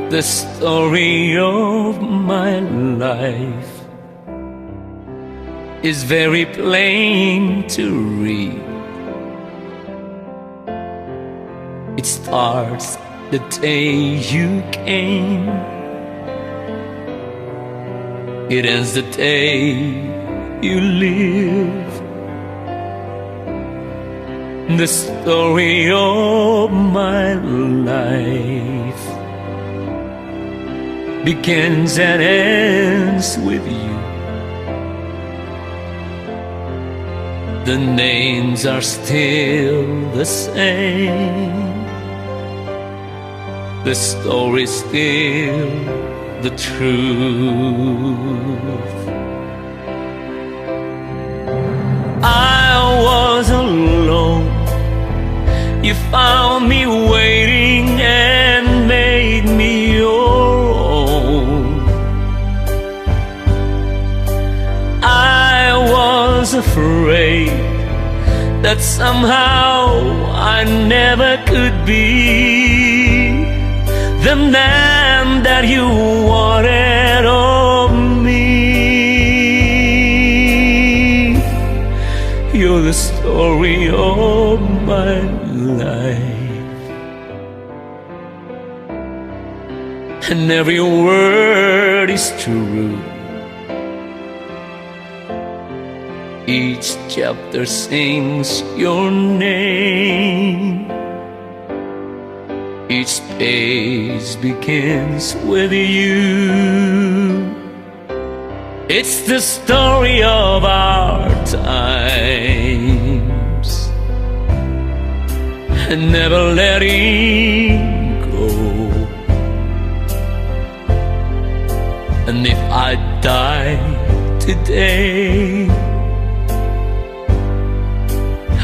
The story of my life is very plain to read. It starts the day you came. It ends the day you leave. The story of my life begins and ends with you. The names are still the same. The story's still the truth. I was alone. You found me waiting and made me your own. I was afraid that somehow I never could be the man that you wanted of me. You're the story of my life, and every word is true. Each chapter sings your name. Each page begins with you. It's the story of our times, and never letting go. And if I die today,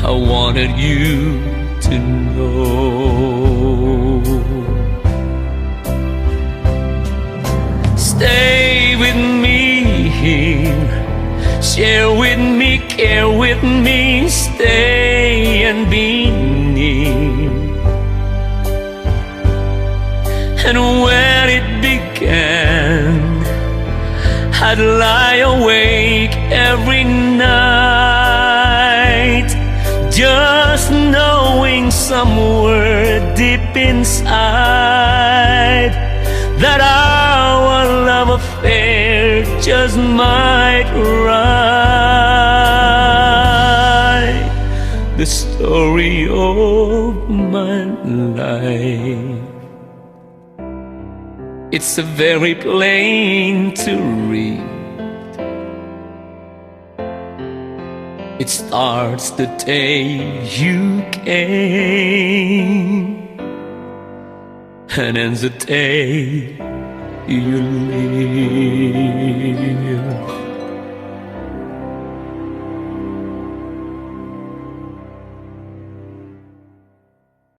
I wanted you to know. Stay with me here, share with me, care with me, stay and be near. And when it began, I'd lie awake every night, just knowing somewhere deep inside that our love affair just might write the story of my life. It's a very plain to read. It starts the day you came, and ends the day you leave.